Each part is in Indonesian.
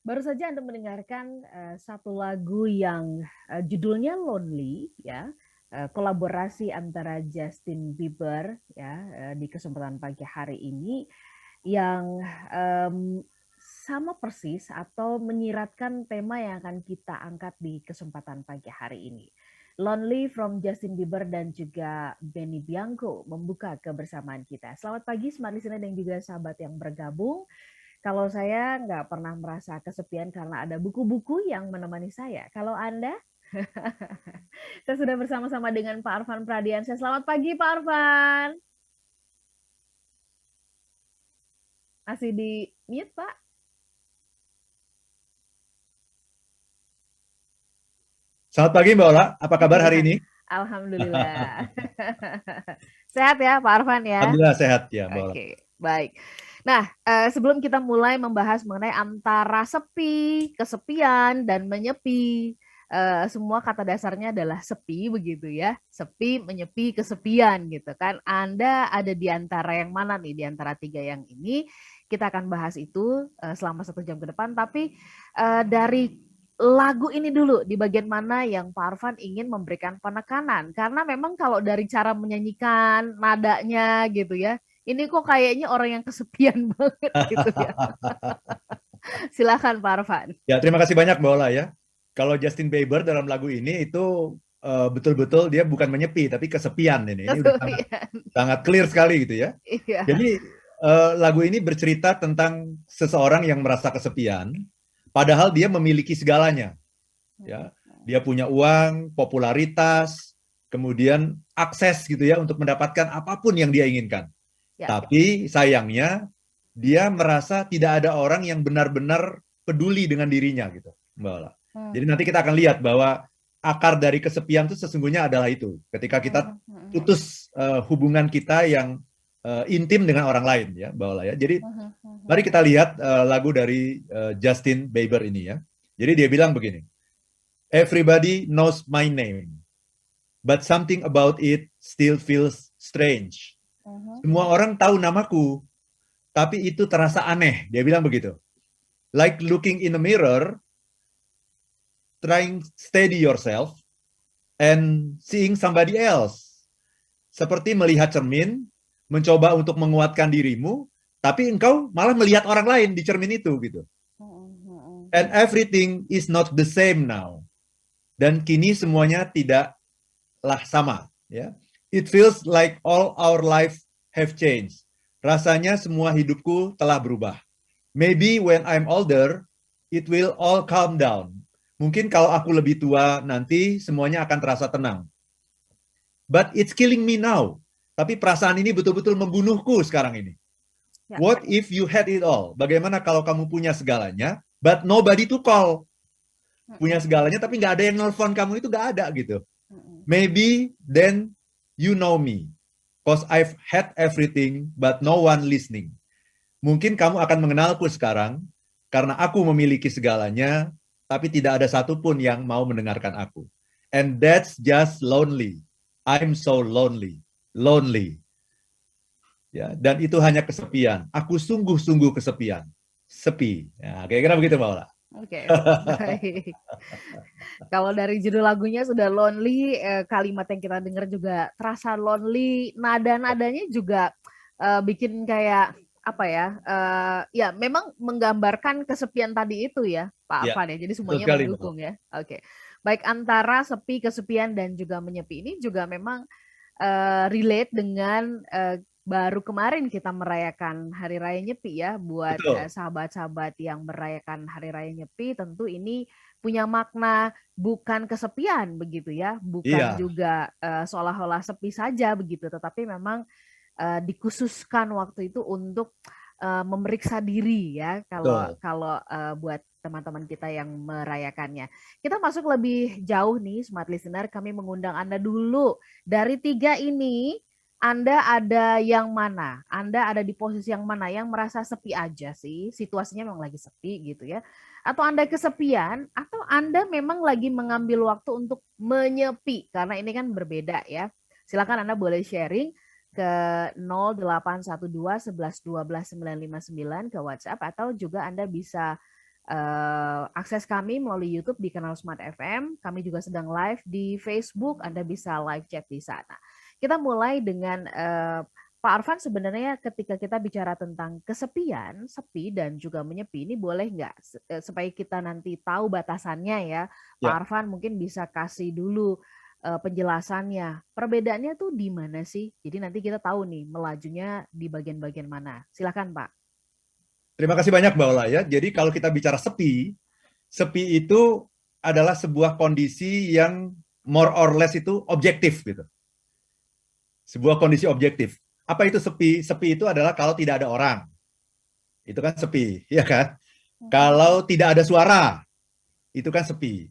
Baru saja Anda mendengarkan satu lagu yang judulnya Lonely ya, kolaborasi antara Justin Bieber ya di kesempatan pagi hari ini yang sama persis atau menyiratkan tema yang akan kita angkat di kesempatan pagi hari ini. Lonely from Justin Bieber dan juga Benny Bianco membuka kebersamaan kita. Selamat pagi Smart Listener dan juga sahabat yang bergabung. Kalau saya nggak pernah merasa kesepian karena ada buku-buku yang menemani saya. Kalau Anda? Saya sudah bersama-sama dengan Pak Arfan Pradiansyah. Selamat pagi Pak Arfan. Masih di mute Pak? Selamat pagi Mbak Ola, apa kabar hari Iya, ini? Alhamdulillah. Sehat ya Pak Arfan ya? Alhamdulillah sehat ya Mbak Ola. Oke, baik. Nah, sebelum kita mulai membahas mengenai antara sepi, kesepian, dan menyepi, semua kata dasarnya adalah sepi begitu ya. Sepi, menyepi, kesepian gitu kan. Anda ada di antara yang mana nih, di antara tiga yang ini? Kita akan bahas itu selama 1 jam ke depan. Tapi dari lagu ini dulu, di bagian mana yang Pak Arfan ingin memberikan penekanan. Karena memang kalau dari cara menyanyikan, nadanya gitu ya, ini kok kayaknya orang yang kesepian banget gitu ya. Silakan Pak Arfan. Ya terima kasih banyak Mbak Ola ya. Kalau Justin Bieber dalam lagu ini itu betul-betul dia bukan menyepi tapi kesepian ini. Ini udah sangat, Kesepian. sangat clear sekali gitu ya. Iya. Jadi lagu ini bercerita tentang seseorang yang merasa kesepian, padahal dia memiliki segalanya. Ya, dia punya uang, popularitas, kemudian akses gitu ya untuk mendapatkan apapun yang dia inginkan. Ya. Tapi sayangnya dia merasa tidak ada orang yang benar-benar peduli dengan dirinya gitu, Mbak Ola. Jadi nanti kita akan lihat bahwa akar dari kesepian itu sesungguhnya adalah itu. Ketika kita putus hubungan kita yang intim dengan orang lain ya, Mbak Ola ya. Jadi mari kita lihat lagu dari Justin Bieber ini ya. Jadi dia bilang begini, "Everybody knows my name, but something about it still feels strange." Semua orang tahu namaku, tapi itu terasa aneh. Dia bilang begitu. Like looking in a mirror, trying steady yourself, and seeing somebody else. Seperti melihat cermin, mencoba untuk menguatkan dirimu, tapi engkau malah melihat orang lain di cermin itu gitu. And everything is not the same now. Dan kini semuanya tidaklah sama. Ya. It feels like all our life have changed. Rasanya semua hidupku telah berubah. Maybe when I'm older, it will all calm down. Mungkin kalau aku lebih tua nanti semuanya akan terasa tenang. But it's killing me now. Tapi perasaan ini betul-betul membunuhku sekarang ini. Ya. What if you had it all? Bagaimana kalau kamu punya segalanya, but nobody to call? Punya segalanya tapi nggak ada yang nelfon kamu, itu nggak ada gitu. Maybe then you know me. Cause I've had everything but no one listening. Mungkin kamu akan mengenalku sekarang karena aku memiliki segalanya, tapi tidak ada satupun yang mau mendengarkan aku. And that's just lonely. I'm so lonely. Lonely. Ya, dan itu hanya kesepian. Aku sungguh-sungguh kesepian. Sepi. Ya, kira-kira begitu, Mbak Ola. Oke, baik. Kalau dari judul lagunya sudah lonely, kalimat yang kita dengar juga terasa lonely, nada-nadanya juga bikin kayak apa ya? Ya memang menggambarkan kesepian tadi itu ya, Pak Ya, Afan ya. Jadi betul semuanya sekali, Mbak Ola. mendukung ya. Oke. Baik antara sepi, kesepian dan juga menyepi ini juga memang relate dengan baru kemarin kita merayakan Hari Raya Nyepi ya. Buat Betul. sahabat-sahabat yang merayakan Hari Raya Nyepi, tentu ini punya makna bukan kesepian begitu ya, bukan Iya, juga seolah-olah sepi saja begitu, tetapi memang dikhususkan waktu itu untuk memeriksa diri ya, kalau betul. kalau buat teman-teman kita yang merayakannya. Kita masuk lebih jauh nih, Smart Listener, kami mengundang Anda dulu. Dari tiga ini, Anda ada yang mana? Anda ada di posisi yang mana? Yang merasa sepi aja sih, situasinya memang lagi sepi gitu ya. Atau Anda kesepian, atau Anda memang lagi mengambil waktu untuk menyepi, karena ini kan berbeda ya. Silakan Anda boleh sharing ke 0812 11 12 959 ke WhatsApp, atau juga Anda bisa akses kami melalui YouTube di kanal Smart FM. Kami juga sedang live di Facebook. Anda bisa live chat di sana. Kita mulai dengan Pak Arfan, sebenarnya ketika kita bicara tentang kesepian, sepi dan juga menyepi, ini boleh nggak supaya kita nanti tahu batasannya ya, Pak Ya. Arfan mungkin bisa kasih dulu penjelasannya. Perbedaannya tuh di mana sih? Jadi nanti kita tahu nih melajunya di bagian-bagian mana. Silakan Pak. Terima kasih banyak Mbak Ola ya. Jadi kalau kita bicara sepi, sepi itu adalah sebuah kondisi yang more or less itu objektif gitu. Sebuah kondisi objektif. Apa itu sepi? Sepi itu adalah kalau tidak ada orang. Itu kan sepi, ya kan? Kalau tidak ada suara, itu kan sepi.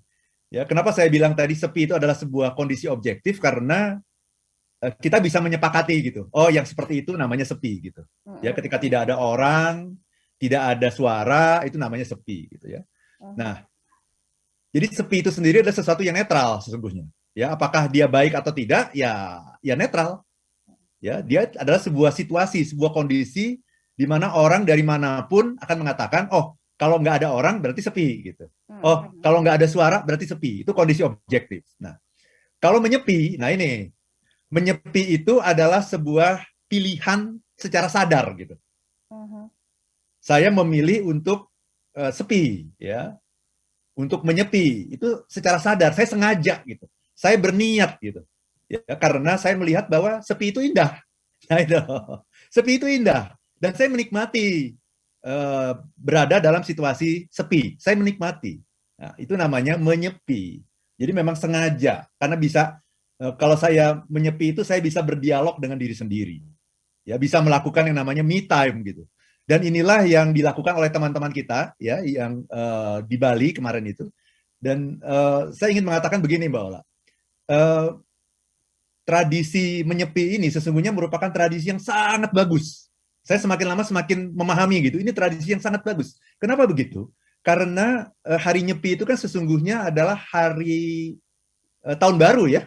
Ya, kenapa saya bilang tadi sepi itu adalah sebuah kondisi objektif karena kita bisa menyepakati gitu. Oh, yang seperti itu namanya sepi gitu. Ya, ketika tidak ada orang, tidak ada suara, itu namanya sepi gitu ya. Nah, jadi sepi itu sendiri adalah sesuatu yang netral sesungguhnya. Ya, apakah dia baik atau tidak? Ya netral. Ya, dia adalah sebuah situasi, sebuah kondisi di mana orang dari manapun akan mengatakan, oh, kalau nggak ada orang berarti sepi gitu. Oh, kalau nggak ada suara berarti sepi. Itu kondisi objektif. Nah, kalau menyepi, nah ini menyepi itu adalah sebuah pilihan secara sadar gitu. Saya memilih untuk sepi, ya, untuk menyepi itu secara sadar. Saya sengaja gitu. Saya berniat gitu. Ya, karena saya melihat bahwa sepi itu indah. Nah, itu. Sepi itu indah. Dan saya menikmati berada dalam situasi sepi. Saya menikmati. Nah, itu namanya menyepi. Jadi memang sengaja. Karena bisa, kalau saya menyepi itu saya bisa berdialog dengan diri sendiri. Ya, bisa melakukan yang namanya me time gitu. Dan inilah yang dilakukan oleh teman-teman kita ya yang di Bali kemarin itu. Dan saya ingin mengatakan begini Mbak Ola. Tradisi menyepi ini sesungguhnya merupakan tradisi yang sangat bagus. Saya semakin lama semakin memahami gitu. Ini tradisi yang sangat bagus. Kenapa begitu? Karena hari nyepi itu kan sesungguhnya adalah hari tahun baru ya.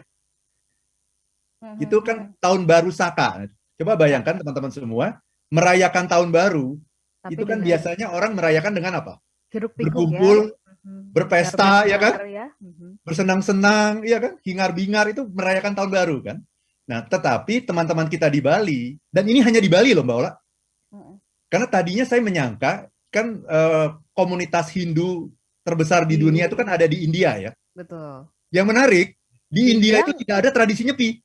Itu kan tahun baru Saka. Coba bayangkan teman-teman semua, merayakan tahun baru, Tapi itu kan dengan biasanya orang merayakan dengan apa? hiruk pikuk ya. Berkumpul, berpesta, ya kan? Ya. Bersenang-senang, ya kan? Hingar-bingar itu merayakan tahun baru kan? Nah, tetapi teman-teman kita di Bali, dan ini hanya di Bali loh Mbak Ola, karena tadinya saya menyangka kan komunitas Hindu terbesar di dunia itu kan ada di India ya. Betul. Yang menarik, di India itu tidak ada tradisi nyepi.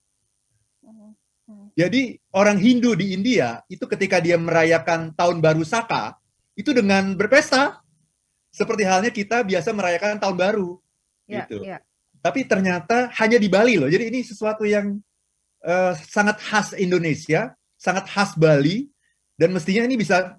Jadi orang Hindu di India itu ketika dia merayakan tahun baru Saka, itu dengan berpesta. Seperti halnya kita biasa merayakan tahun baru. Ya, gitu. ya. Tapi ternyata hanya di Bali loh. Jadi ini sesuatu yang sangat khas Indonesia, sangat khas Bali, dan mestinya ini bisa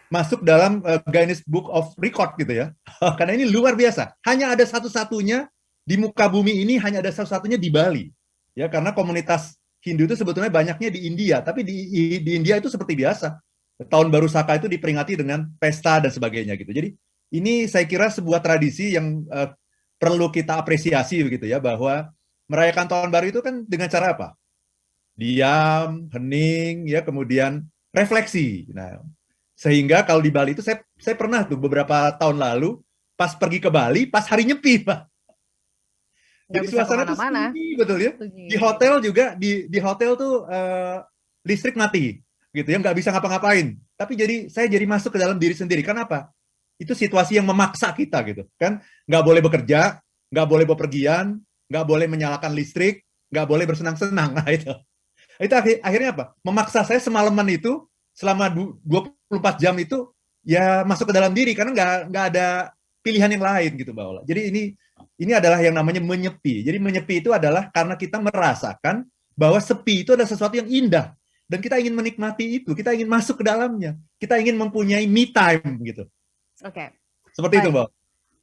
masuk dalam Guinness Book of Record gitu ya. Karena ini luar biasa. Hanya ada satu-satunya di muka bumi ini, hanya ada satu-satunya di Bali. Ya, karena komunitas Hindu itu sebetulnya banyaknya di India, tapi di India itu seperti biasa. Tahun baru Saka itu diperingati dengan pesta dan sebagainya gitu. Jadi ini saya kira sebuah tradisi yang perlu kita apresiasi begitu ya, bahwa merayakan tahun baru itu kan dengan cara apa? Diam, hening, ya, kemudian refleksi. Nah, sehingga kalau di Bali itu saya pernah tuh beberapa tahun lalu pas pergi ke Bali pas hari nyepi, Pak. Jadi suasana tuh sunyi, betul ya. Di hotel juga di hotel tuh listrik mati, gitu ya, nggak bisa ngapa-ngapain. Tapi saya jadi masuk ke dalam diri sendiri. Kenapa? Itu situasi yang memaksa kita gitu, kan? Nggak boleh bekerja, nggak boleh bepergian, nggak boleh menyalakan listrik, nggak boleh bersenang-senang. Nah itu akhirnya apa? Memaksa saya semalaman itu selama 24 jam itu ya masuk ke dalam diri karena nggak ada pilihan yang lain gitu, Mbak Ola. Jadi ini adalah yang namanya menyepi. Jadi menyepi itu adalah karena kita merasakan bahwa sepi itu adalah sesuatu yang indah dan kita ingin menikmati itu, kita ingin masuk ke dalamnya, kita ingin mempunyai me time gitu. Oke. Seperti itu, Mbak.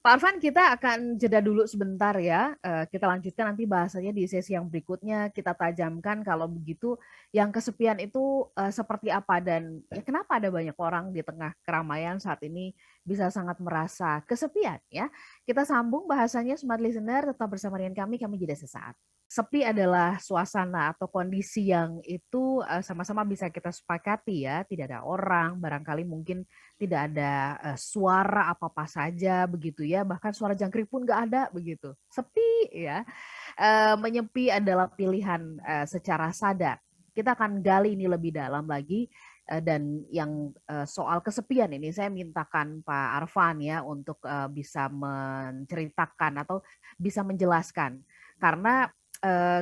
Pak Arfan, kita akan jeda dulu sebentar ya. Kita lanjutkan nanti bahasanya di sesi yang berikutnya. Kita tajamkan kalau begitu yang kesepian itu seperti apa dan ya, kenapa ada banyak orang di tengah keramaian saat ini bisa sangat merasa kesepian ya. Kita sambung bahasanya Smart Listener, tetap bersama dengan kami jeda sesaat. sepi adalah suasana atau kondisi yang itu sama-sama bisa kita sepakati ya, tidak ada orang, barangkali mungkin tidak ada suara apa-apa saja begitu ya, bahkan suara jangkrik pun nggak ada begitu. Sepi ya. Menyepi adalah pilihan secara sadar. Kita akan gali ini lebih dalam lagi dan yang soal kesepian ini saya mintakan Pak Arfan ya untuk bisa menceritakan atau bisa menjelaskan karena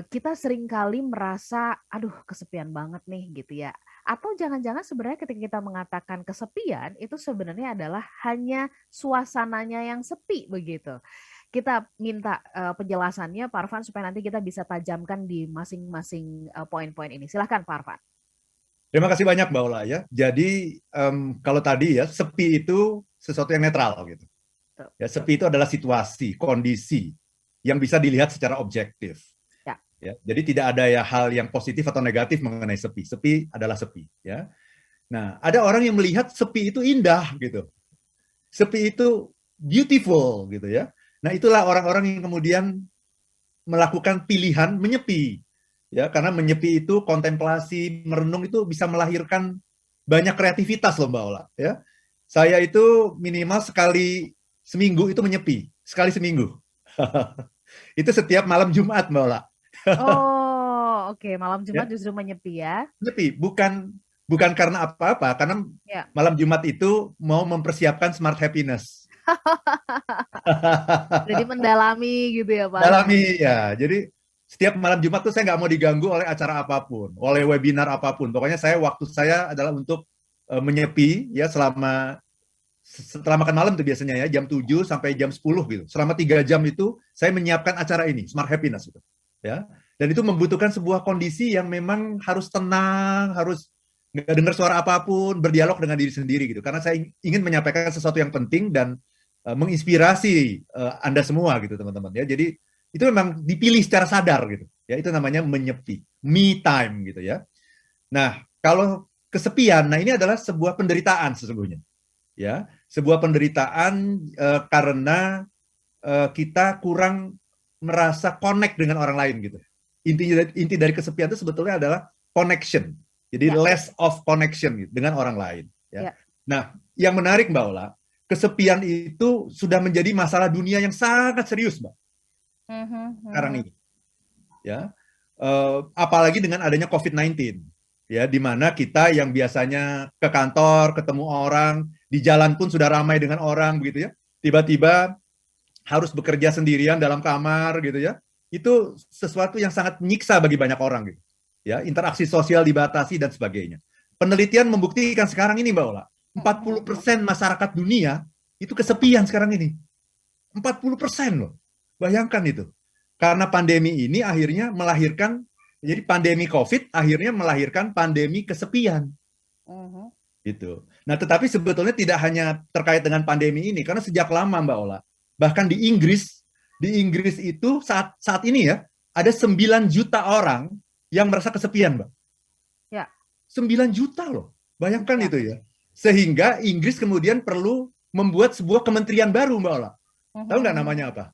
kita seringkali merasa aduh kesepian banget nih gitu ya. Atau jangan-jangan sebenarnya ketika kita mengatakan kesepian itu sebenarnya adalah hanya suasananya yang sepi begitu. Kita minta penjelasannya Pak Arfan supaya nanti kita bisa tajamkan di masing-masing poin-poin ini. Silahkan Pak Arfan. Terima kasih banyak Mbak Ola ya. Jadi kalau tadi ya sepi itu sesuatu yang netral gitu. Ya, sepi itu adalah situasi, kondisi yang bisa dilihat secara objektif. Ya. Ya, jadi tidak ada ya hal yang positif atau negatif mengenai sepi. Sepi adalah sepi. Ya. Nah, ada orang yang melihat sepi itu indah gitu. Sepi itu beautiful gitu ya. Nah, itulah orang-orang yang kemudian melakukan pilihan menyepi. Ya, karena menyepi itu kontemplasi, merenung itu bisa melahirkan banyak kreativitas loh Mbak Ola. Ya. Saya itu minimal sekali seminggu itu menyepi. Sekali seminggu. Itu setiap malam Jumat Mbak Ola. Oh, oke. Malam Jumat Ya. justru menyepi ya. Menyepi, bukan karena apa-apa, karena Ya. malam Jumat itu mau mempersiapkan smart happiness. Jadi mendalami gitu ya Pak. Dalami ya. Jadi setiap malam Jumat tuh saya nggak mau diganggu oleh acara apapun, oleh webinar apapun. Pokoknya waktu saya adalah untuk menyepi ya setelah makan malam tuh biasanya ya jam 7 sampai jam 10 gitu. Selama 3 jam itu saya menyiapkan acara ini, Smart Happiness gitu. Ya. Dan itu membutuhkan sebuah kondisi yang memang harus tenang, harus nggak dengar suara apapun, berdialog dengan diri sendiri gitu. Karena saya ingin menyampaikan sesuatu yang penting dan menginspirasi Anda semua gitu teman-teman ya. Jadi itu memang dipilih secara sadar gitu. Ya, itu namanya menyepi, me time gitu ya. Nah, kalau kesepian, nah ini adalah sebuah penderitaan sesungguhnya. Ya, sebuah penderitaan karena kita kurang merasa connect dengan orang lain gitu. Inti dari kesepian itu sebetulnya adalah connection. Jadi less of connection gitu, dengan orang lain. Ya. Nah, yang menarik Mbak Ola, kesepian itu sudah menjadi masalah dunia yang sangat serius, Mbak. Sekarang ini, ya, apalagi dengan adanya COVID-19, ya, di mana kita yang biasanya ke kantor, ketemu orang, di jalan pun sudah ramai dengan orang, begitu ya, tiba-tiba harus bekerja sendirian dalam kamar, gitu ya, itu sesuatu yang sangat menyiksa bagi banyak orang, gitu, ya, interaksi sosial dibatasi dan sebagainya. Penelitian membuktikan sekarang ini, Mbak Ola, 40% masyarakat dunia itu kesepian sekarang ini, 40% loh. Bayangkan itu. Karena pandemi ini akhirnya melahirkan, jadi pandemi COVID akhirnya melahirkan pandemi kesepian. Gitu. Nah, tetapi sebetulnya tidak hanya terkait dengan pandemi ini, karena sejak lama Mbak Ola, bahkan di Inggris itu saat ini ya, ada 9 juta orang yang merasa kesepian, Mbak. Ya. 9 juta loh. Bayangkan itu ya. Sehingga Inggris kemudian perlu membuat sebuah kementerian baru, Mbak Ola. Tahu nggak namanya apa?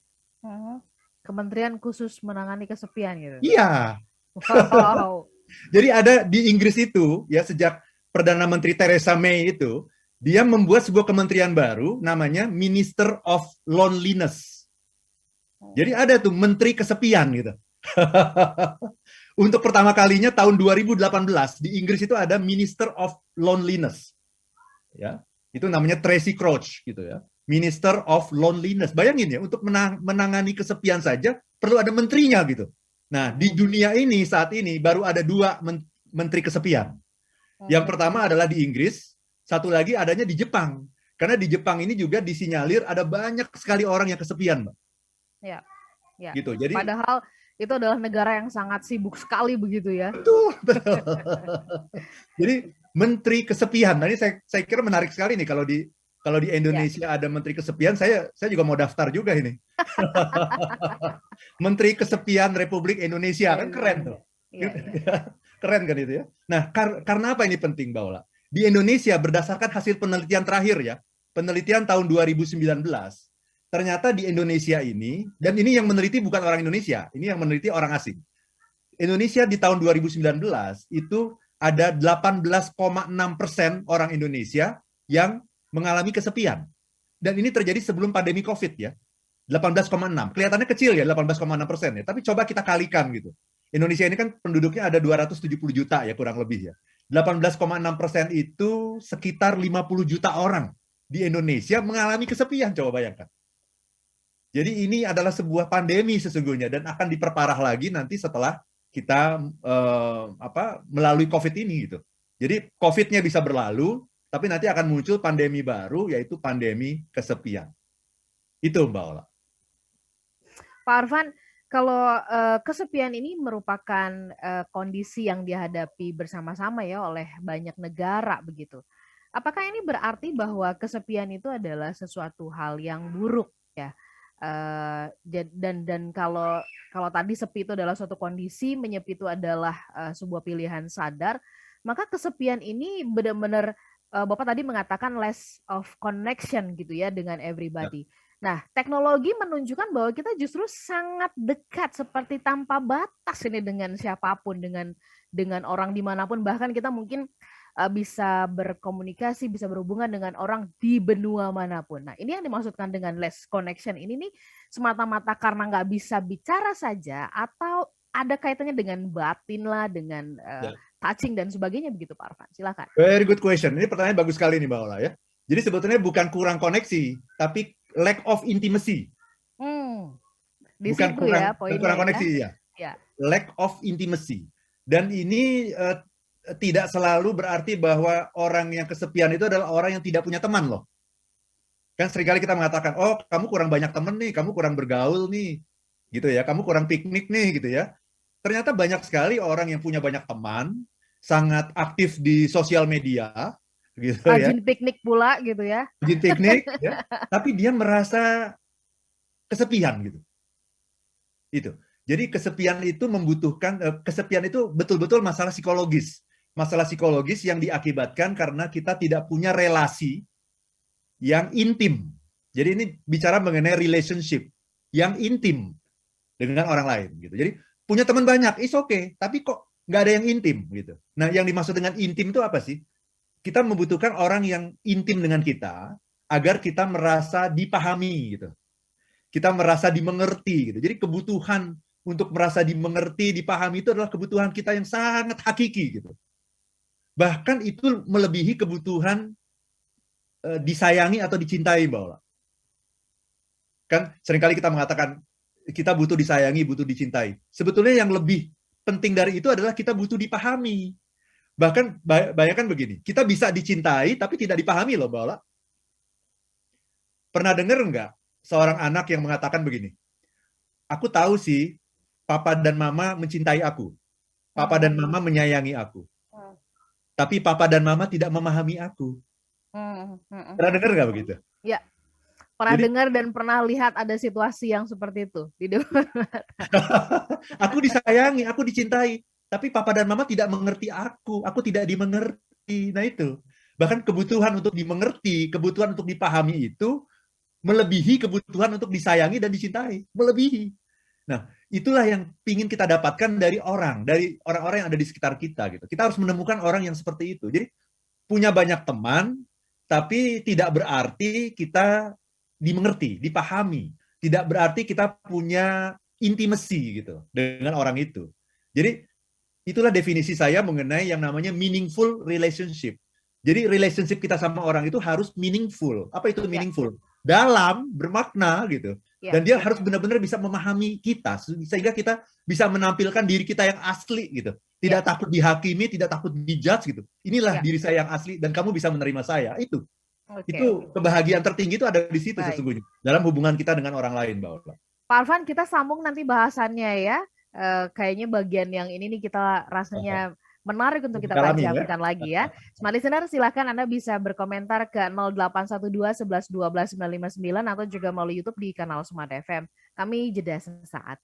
Kementerian khusus menangani kesepian gitu. Iya. Wow. Jadi ada di Inggris itu ya sejak Perdana Menteri Theresa May itu dia membuat sebuah kementerian baru namanya Minister of Loneliness. Jadi ada tuh Menteri Kesepian gitu. Untuk pertama kalinya tahun 2018 di Inggris itu ada Minister of Loneliness. Ya, itu namanya Tracy Crouch gitu ya. Minister of Loneliness. Bayangin ya, untuk menangani kesepian saja perlu ada menterinya gitu. Nah, di dunia ini saat ini baru ada 2 menteri kesepian. Yang pertama adalah di Inggris, satu lagi adanya di Jepang. Karena di Jepang ini juga disinyalir ada banyak sekali orang yang kesepian, Mbak. Ya. Ya. Gitu. Jadi padahal itu adalah negara yang sangat sibuk sekali begitu ya. Betul. Jadi menteri kesepian. Nah, ini saya kira menarik sekali nih kalau di Indonesia ada menteri kesepian, saya juga mau daftar juga ini. Menteri Kesepian Republik Indonesia, kan keren tuh. Keren kan itu ya. Nah, karena apa ini penting, Mbak Ola? Di Indonesia berdasarkan hasil penelitian terakhir ya, penelitian tahun 2019, ternyata di Indonesia ini, dan ini yang meneliti bukan orang Indonesia, ini yang meneliti orang asing. Indonesia di tahun 2019 itu ada 18,6% orang Indonesia yang mengalami kesepian. Dan ini terjadi sebelum pandemi COVID ya. 18,6. Kelihatannya kecil ya 18,6% ya, tapi coba kita kalikan gitu. Indonesia ini kan penduduknya ada 270 juta ya kurang lebih ya. 18,6% itu sekitar 50 juta orang di Indonesia mengalami kesepian, coba bayangkan. Jadi ini adalah sebuah pandemi sesungguhnya dan akan diperparah lagi nanti setelah kita melalui COVID ini gitu. Jadi COVID-nya bisa berlalu, tapi nanti akan muncul pandemi baru yaitu pandemi kesepian. Itu Mbak Ola. Pak Arfan, kalau kesepian ini merupakan kondisi yang dihadapi bersama-sama ya oleh banyak negara begitu. Apakah ini berarti bahwa kesepian itu adalah sesuatu hal yang buruk ya? Dan kalau tadi sepi itu adalah suatu kondisi, menyepi itu adalah sebuah pilihan sadar, maka kesepian ini benar-benar Bapak tadi mengatakan less of connection gitu ya dengan everybody. Ya. Nah, teknologi menunjukkan bahwa kita justru sangat dekat seperti tanpa batas ini dengan siapapun, dengan orang dimanapun, bahkan kita mungkin bisa berkomunikasi, bisa berhubungan dengan orang di benua manapun. Nah, ini yang dimaksudkan dengan less connection ini nih semata-mata karena nggak bisa bicara saja atau ada kaitannya dengan batin lah, dengan touching dan sebagainya begitu Pak Arfan. Silakan. Very good question. Ini pertanyaan bagus sekali nih Mbak Ola ya. Jadi sebetulnya bukan kurang koneksi, tapi lack of intimacy. Di bukan situ kurang, ya poinnya kurang koneksi ya. Lack of intimacy. Dan ini tidak selalu berarti bahwa orang yang kesepian itu adalah orang yang tidak punya teman loh. Kan seringkali kita mengatakan, oh kamu kurang banyak teman nih, kamu kurang bergaul nih, gitu ya, kamu kurang piknik nih, gitu ya. Ternyata banyak sekali orang yang punya banyak teman, sangat aktif di sosial media, gitu ya. Rajin piknik pula, gitu ya. Rajin piknik, ya. Tapi dia merasa kesepian, gitu. Itu. Jadi kesepian itu membutuhkan, kesepian itu betul-betul masalah psikologis. Masalah psikologis yang diakibatkan karena kita tidak punya relasi yang intim. Jadi ini bicara mengenai relationship yang intim dengan orang lain gitu. Jadi punya teman banyak, is okay, tapi kok nggak ada yang intim gitu. Nah, yang dimaksud dengan intim itu apa sih? Kita membutuhkan orang yang intim dengan kita agar kita merasa dipahami gitu. Kita merasa dimengerti gitu. Jadi kebutuhan untuk merasa dimengerti, dipahami itu adalah kebutuhan kita yang sangat hakiki gitu. Bahkan itu melebihi kebutuhan disayangi atau dicintai, Mbak Ola. Kan seringkali kita mengatakan kita butuh disayangi, butuh dicintai. Sebetulnya yang lebih penting dari itu adalah kita butuh dipahami. Bahkan bayangkan begini, kita bisa dicintai tapi tidak dipahami loh, Mbak Ola. Pernah dengar nggak seorang anak yang mengatakan begini, aku tahu sih papa dan mama mencintai aku, papa dan mama menyayangi aku, tapi papa dan mama tidak memahami aku. Pernah dengar nggak begitu? Ya, pernah dengar dan pernah lihat ada situasi yang seperti itu di depan. Aku disayangi, aku dicintai, tapi papa dan mama tidak mengerti aku tidak dimengerti. Nah itu, bahkan kebutuhan untuk dimengerti, kebutuhan untuk dipahami itu melebihi kebutuhan untuk disayangi dan dicintai, melebihi. Nah, itulah yang ingin kita dapatkan dari orang-orang yang ada di sekitar kita gitu. Kita harus menemukan orang yang seperti itu. Jadi punya banyak teman, tapi tidak berarti kita dimengerti, dipahami. Tidak berarti kita punya intimacy gitu dengan orang itu. Jadi itulah definisi saya mengenai yang namanya meaningful relationship. Jadi relationship kita sama orang itu harus meaningful. Apa itu meaningful? Dalam, bermakna gitu. Dan dia harus benar-benar bisa memahami kita sehingga kita bisa menampilkan diri kita yang asli gitu. Tidak takut dihakimi, tidak takut dijudge gitu. Inilah diri saya yang asli dan kamu bisa menerima saya. Itu kebahagiaan tertinggi itu ada di situ sesungguhnya dalam hubungan kita dengan orang lain, Mbak Ola. Pak Arfan, kita sambung nanti bahasannya ya. Kayaknya bagian yang ini nih kita rasanya menarik untuk kita tajamkan lagi ya. Smart Listener, silakan Anda bisa berkomentar ke 0812 11 12 959 atau juga melalui YouTube di kanal Smart FM. Kami jeda sesaat.